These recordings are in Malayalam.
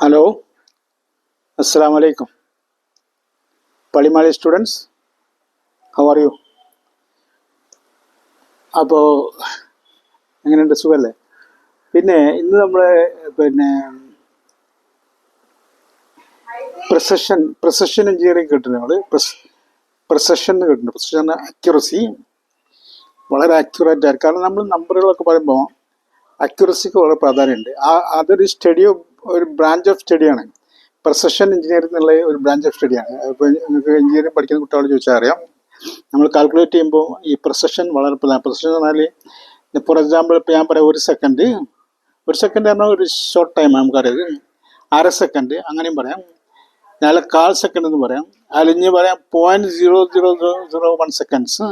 Hello, Assalamu alaikum. Palimali students, how are you? അപ്പോൾ എങ്ങനെയുണ്ട്, സുഖമല്ലേ? പിന്നെ ഇന്ന് നമ്മൾ പിന്നെ പ്രസഷൻ എഞ്ചിനീയറിംഗ് കേട്ടിട്ടുണ്ട്. നമ്മൾ പ്രസഷൻ എന്ന് കേട്ടിട്ടുണ്ട്. പ്രസഷൻ അക്യുറസി വളരെ അക്യുറേറ്റ് ആയിരിക്കും. കാരണം നമ്മൾ നമ്പറുകളൊക്കെ പറയുമ്പോൾ അക്യുറസിക്ക് വളരെ പ്രാധാന്യമുണ്ട്. അതൊരു സ്റ്റഡിയോ, ഒരു ബ്രാഞ്ച് ഓഫ് സ്റ്റഡിയാണ്. പ്രസഷൻ എഞ്ചിനീയറിംഗ് എന്നുള്ള ഒരു ബ്രാഞ്ച് ഓഫ് സ്റ്റഡിയാണ്. ഇപ്പോൾ നിങ്ങൾക്ക് എഞ്ചിനീയറിംഗ് പഠിക്കുന്ന കുട്ടികളോട് ചോദിച്ചാൽ അറിയാം. നമ്മൾ കാൽക്കുലേറ്റ് ചെയ്യുമ്പോൾ ഈ പ്രസഷൻ വളരെ പ്രധാനം. പ്രസഷൻ എന്ന് പറഞ്ഞാൽ ഫോർ എക്സാമ്പിൾ ഇപ്പോൾ ഞാൻ പറയാം, ഒരു സെക്കൻഡ് പറഞ്ഞാൽ ഒരു ഷോർട്ട് ടൈം നമുക്കറിയാം. അര സെക്കൻഡ് അങ്ങനെയും പറയാം, ഞാൻ 1/4 സെക്കൻഡ് എന്ന് പറയാം, അലിഞ്ഞ് പറയാം 0.0001 സെക്കൻഡ്സ്.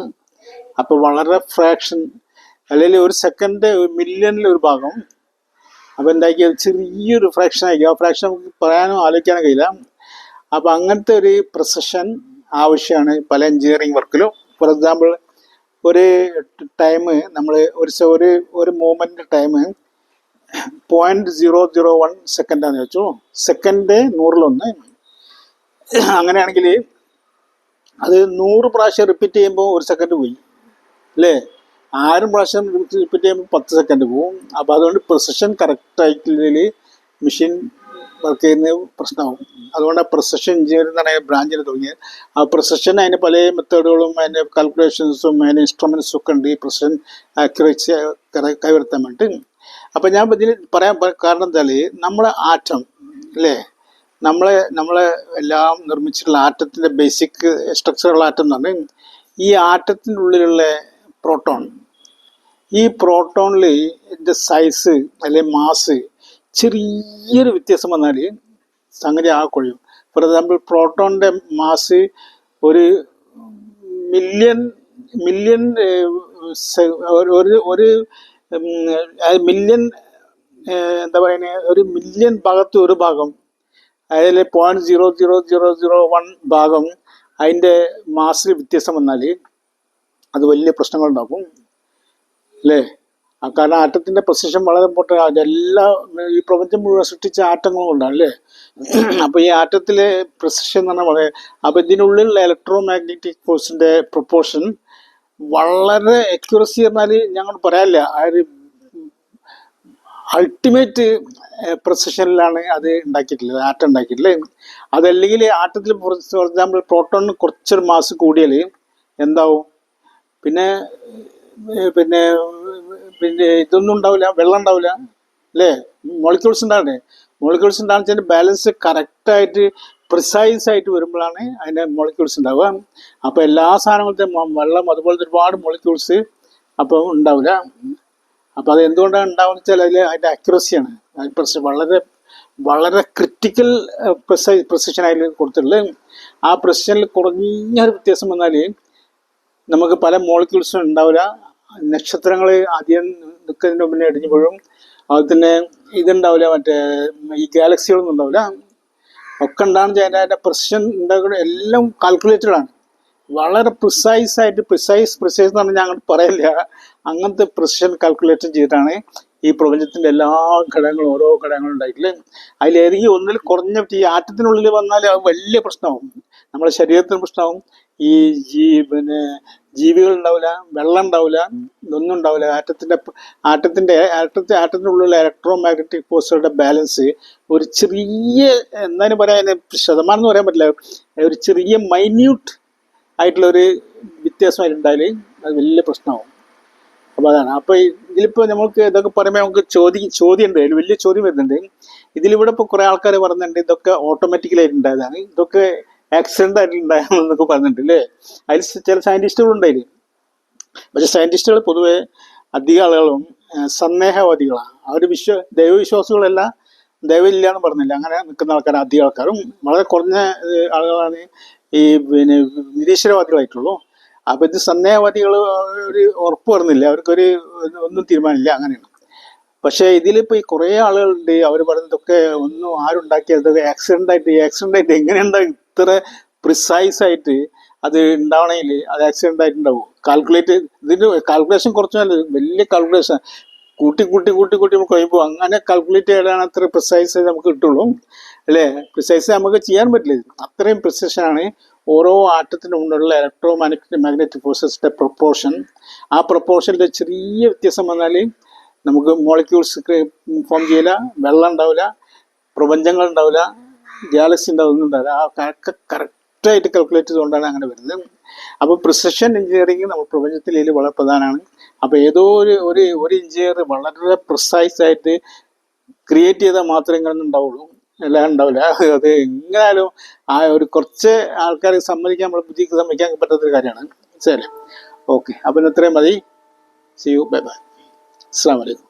അപ്പോൾ വളരെ ഫ്രാക്ഷൻ, അല്ലെങ്കിൽ ഒരു സെക്കൻഡ് മില്യണിൽ ഒരു ഭാഗം. അപ്പോൾ എന്താക്കിയത് ചെറിയൊരു ഫ്രാക്ഷൻ ആയിരിക്കും. ആ ഫ്രാക്ഷൻ നമുക്ക് പറയാനോ ആലോചിക്കാനോ കഴിയില്ല. അപ്പോൾ അങ്ങനത്തെ ഒരു പ്രസഷൻ ആവശ്യമാണ് പല എഞ്ചിനീയറിംഗ് വർക്കിലും. ഫോർ എക്സാമ്പിൾ ഒരു ടൈം നമ്മൾ ഒരു മൂവ്മെൻറ്റ് ടൈം 0.001 സെക്കൻഡാന്ന് വെച്ചു. സെക്കൻഡ് 100 അങ്ങനെയാണെങ്കിൽ അത് 100 പ്രാവശ്യം റിപ്പീറ്റ് ചെയ്യുമ്പോൾ ഒരു സെക്കൻഡ് പോയി അല്ലേ? 1000 പ്രാവശ്യം റിപ്പീറ്റ് ചെയ്യുമ്പോൾ 10 സെക്കൻഡ് പോകും. അപ്പോൾ അതുകൊണ്ട് പ്രിസിഷൻ കറക്റ്റായിട്ടുള്ളതിൽ മെഷീൻ വർക്ക് ചെയ്യുന്ന പ്രശ്നമാവും. അതുകൊണ്ട് പ്രിസിഷൻ എഞ്ചിനീയറിംഗ് എന്നാണ് ബ്രാഞ്ചിന് തുടങ്ങിയത്. ആ പ്രിസിഷൻ അതിന് പല മെത്തേഡുകളും അതിൻ്റെ കാൽക്കുലേഷൻസും അതിൻ്റെ ഇൻസ്ട്രുമെൻസും ഒക്കെ ഉണ്ട് ഈ പ്രിസിഷൻ ആക്യുറേസി കൈവരുത്താൻ വേണ്ടിയിട്ട്. അപ്പം ഞാൻ ഇതിൽ പറയാൻ കാരണം എന്താ, നമ്മളെ ആറ്റം അല്ലേ, നമ്മളെ എല്ലാം നിർമ്മിച്ചിട്ടുള്ള ആറ്റത്തിൻ്റെ ബേസിക് സ്ട്രക്ചറുള്ള ആറ്റം എന്ന് പറഞ്ഞാൽ ഈ ആറ്റത്തിൻ്റെ ഉള്ളിലുള്ള പ്രോട്ടോൺ. ഈ പ്രോട്ടോണിൽ ഇതിൻ്റെ സൈസ് അല്ലെങ്കിൽ മാസ് ചെറിയൊരു വ്യത്യാസം വന്നാൽ സംഗതി ആ കൊഴിയും. ഫോർ എക്സാമ്പിൾ പ്രോട്ടോണിൻ്റെ മാസ് ഒരു മില്യൺ മില്യൺ എന്താ പറയുന്നത്, ഒരു മില്യൺ ഭാഗത്ത് ഒരു ഭാഗം, അതിൽ 0.0001 ഭാഗം അതിൻ്റെ മാസിൽ വ്യത്യാസം വന്നാൽ അത് വലിയ പ്രശ്നങ്ങളുണ്ടാക്കും അല്ലേ? കാരണം ആറ്റത്തിൻ്റെ പൊസിഷൻ വളരെ ഇമ്പോർട്ടൻ്റ് ആണ്. ഈ പ്രപഞ്ചം മുഴുവൻ സൃഷ്ടിച്ച ആറ്റങ്ങളും കൊണ്ടാണ് അല്ലേ? അപ്പോൾ ഈ ആറ്റത്തിലെ പ്രിസിഷൻ എന്ന് പറഞ്ഞാൽ വളരെ, അപ്പോൾ ഇതിനുള്ളിലുള്ള ഇലക്ട്രോ മാഗ്നറ്റിക് ഫോഴ്സിൻ്റെ പ്രൊപ്പോർഷൻ വളരെ അക്യുറസി പറഞ്ഞാൽ ഞങ്ങൾ പറയാനില്ല. ആ ഒരു അൾട്ടിമേറ്റ് പ്രിസിഷനിലാണ് അത് ഉണ്ടാക്കിയിട്ടുള്ളത്, ആറ്റം ഉണ്ടാക്കിയിട്ടുള്ളത്. അതല്ലെങ്കിൽ ആറ്റത്തിൽ ഫോർ എക്സാമ്പിൾ പ്രോട്ടോണിന് കുറച്ചൊരു മാസ് കൂടിയാൽ എന്താവും, പിന്നെ പിന്നെ പിന്നെ ഇതൊന്നും ഉണ്ടാവില്ല, വെള്ളം ഉണ്ടാവില്ല അല്ലേ? മോളിക്യൂൾസ് ഉണ്ടാകണ്ടേ? മോളിക്യൂൾസ് ഉണ്ടാകുന്നതിൻ്റെ ബാലൻസ് കറക്റ്റായിട്ട് പ്രിസൈസ് ആയിട്ട് വരുമ്പോഴാണ് അതിൻ്റെ മോളിക്യൂൾസ് ഉണ്ടാവുക. അപ്പോൾ എല്ലാ സാധനങ്ങളുടെയും വെള്ളം അതുപോലത്തെ ഒരുപാട് മോളിക്യൂൾസ് അപ്പോൾ ഉണ്ടാവില്ല. അപ്പോൾ അത് എന്തുകൊണ്ടാണ് ഉണ്ടാവുന്നത് വെച്ചാൽ അതിൻ്റെ അക്യുറസിയാണ്. വളരെ വളരെ ക്രിട്ടിക്കൽ പ്രിസിഷൻ അതിൽ കൊടുത്തിട്ടുള്ളത്. ആ പ്രിസിഷനിൽ കുറഞ്ഞൊരു വ്യത്യാസം വന്നാൽ നമുക്ക് പല മോളിക്യൂൾസും ഉണ്ടാവില്ല. നക്ഷത്രങ്ങൾ ആദ്യം നിൽക്കുന്നതിന് മുന്നേ ഇടിഞ്ഞു പോഴും. അതുപോലെ തന്നെ ഇതുണ്ടാവില്ല, മറ്റേ ഈ ഗാലക്സികളൊന്നും ഉണ്ടാവില്ല. ഒക്കെ ഉണ്ടാകുന്ന അതിൻ്റെ പ്രിസിഷൻ ഉണ്ടാക്കുന്ന എല്ലാം കാൽക്കുലേറ്റഡ് ആണ്. വളരെ പ്രിസൈസ് ആയിട്ട് പ്രിസൈസ് എന്ന് പറഞ്ഞാൽ ഞങ്ങൾ പറയില്ല, അങ്ങനത്തെ പ്രിസിഷൻ കാൽക്കുലേറ്റ് ചെയ്തിട്ടാണ് ഈ പ്രപഞ്ചത്തിൻ്റെ എല്ലാ ഘടകങ്ങളും ഓരോ ഘടകങ്ങളും ഉണ്ടായിട്ടില്ലേ. അതിലേതെങ്കിലും ഒന്നിൽ കുറഞ്ഞ ഈ ആറ്റത്തിനുള്ളിൽ വന്നാൽ അത് വലിയ പ്രശ്നമാവും. നമ്മുടെ ശരീരത്തിന് പ്രശ്നമാവും. ഈ ജീവികൾ ഉണ്ടാവില്ല, വെള്ളം ഉണ്ടാവില്ല, ഇതൊന്നും ഉണ്ടാവില്ല. ആറ്റത്തിനുള്ളിലുള്ള ഇലക്ട്രോ മാഗ്നറ്റിക് ഫോഴ്സുകളുടെ ബാലൻസ് ഒരു ചെറിയ, എന്തായാലും പറയാൻ ശതമാനം എന്ന് പറയാൻ പറ്റില്ല, ഒരു ചെറിയ മൈന്യൂട്ട് ആയിട്ടുള്ളൊരു വ്യത്യാസമായിട്ടുണ്ടായാൽ അത് വലിയ പ്രശ്നമാവും. അപ്പോൾ അതാണ്. അപ്പോൾ ഇതിലിപ്പോൾ നമുക്ക് ഇതൊക്കെ പറയുമ്പോൾ നമുക്ക് ചോദ്യമുണ്ട്, അതിൽ വലിയ ചോദ്യം വരുന്നുണ്ട്. ഇതിലിവിടെ ഇപ്പോൾ കുറേ ആൾക്കാർ പറയുന്നുണ്ട് ഇതൊക്കെ ഓട്ടോമാറ്റിക്കലായിട്ട് ഉണ്ടായതാണ്, ഇതൊക്കെ ആക്സിഡൻ്റ് ആയിട്ട് ഉണ്ടായെന്നൊക്കെ പറയുന്നുണ്ട് അല്ലേ? അതിൽ ചില സയൻറ്റിസ്റ്റുകളുണ്ടായിരുന്നു. പക്ഷെ സയൻറ്റിസ്റ്റുകൾ പൊതുവെ അധികം ആളുകളും സന്ദേഹവാദികളാണ്. അവർ ദൈവവിശ്വാസികളല്ല, ദൈവമില്ല എന്ന് പറഞ്ഞില്ല, അങ്ങനെ നിൽക്കുന്ന ആൾക്കാർ അധികം ആൾക്കാരും. വളരെ കുറഞ്ഞ ആളുകളാണ് ഈ നിരീശ്വരവാദികളായിട്ടുള്ളൂ. അപ്പോൾ ഇത് സന്ദേഹവാദികൾ ഒരു ഉറപ്പ് പറയുന്നില്ല, അവർക്കൊരു ഒന്നും തീരുമാനമില്ല, അങ്ങനെയാണ്. പക്ഷേ ഇതിലിപ്പോൾ ഈ കുറേ ആളുകളുണ്ട്, അവർ പറയുന്നതൊക്കെ ഒന്നും ആരുണ്ടാക്കിയത്, ഇതൊക്കെ ആക്സിഡൻ്റ് ആയിട്ട് എങ്ങനെയുണ്ടാവും? ഇത്ര പ്രിസൈസ് ആയിട്ട് അത് ഉണ്ടാവണമെങ്കിൽ അത് ആക്സിഡൻ്റ് ആയിട്ടുണ്ടാവും. ഇതിൻ്റെ കാൽക്കുലേഷൻ കുറച്ച് വലിയ കാൽക്കുലേഷൻ, കൂട്ടി കൂട്ടി കൂട്ടി കൂട്ടി നമുക്ക് കഴിയുമ്പോൾ അങ്ങനെ കാൽക്കുലേറ്റ് ചെയ്താണ് അത്ര പ്രിസൈസ് നമുക്ക് കിട്ടുള്ളൂ അല്ലേ. പ്രിസൈസ് നമുക്ക് ചെയ്യാൻ പറ്റില്ല, അത്രയും പ്രിസിഷനാണ് ഓരോ ആറ്റത്തിനും ഉള്ള ഇലക്ട്രോ മാഗ്നറ്റിക് ഫോഴ്സസിൻ്റെ പ്രൊപ്പോർഷൻ. ആ പ്രൊപ്പോർഷൻ്റെ ചെറിയ വ്യത്യാസം വന്നാൽ നമുക്ക് മോളിക്യൂൾസ് ഫോം ചെയ്യില്ല, വെള്ളം ഉണ്ടാവില്ല, പ്രപഞ്ചങ്ങൾ ഉണ്ടാവില്ല, ഗാലക്സി ഉണ്ടാവില്ല, ഉണ്ടാവില്ല. ആ കറക്റ്റായിട്ട് കാൽക്കുലേറ്റ് ചെയ്തുകൊണ്ടാണ് അങ്ങനെ വരുന്നത്. അപ്പോൾ പ്രിസിഷൻ എഞ്ചിനീയറിംഗ് നമ്മൾ പ്രപഞ്ചത്തിൽ ഇതിൽ വളരെ പ്രധാനമാണ്. അപ്പോൾ ഏതോ ഒരു എഞ്ചിനീയർ വളരെ പ്രിസൈസായിട്ട് ക്രിയേറ്റ് ചെയ്താൽ മാത്രമേ ഇങ്ങനെ ഉണ്ടാവുള്ളൂ, എല്ലാം ഉണ്ടാവില്ല. അത് എങ്ങനെയാലും ആ ഒരു കുറച്ച് ആൾക്കാർ സമ്മതിക്കാൻ, നമ്മുടെ ബുദ്ധിക്ക് സമ്മതിക്കാൻ പറ്റാത്തൊരു കാര്യമാണ്. ശരി, ഓക്കെ. അപ്പം ഇത്രയും മതി. സി യു, ബൈ ബൈ, അസ്സലാമു അലൈക്കും.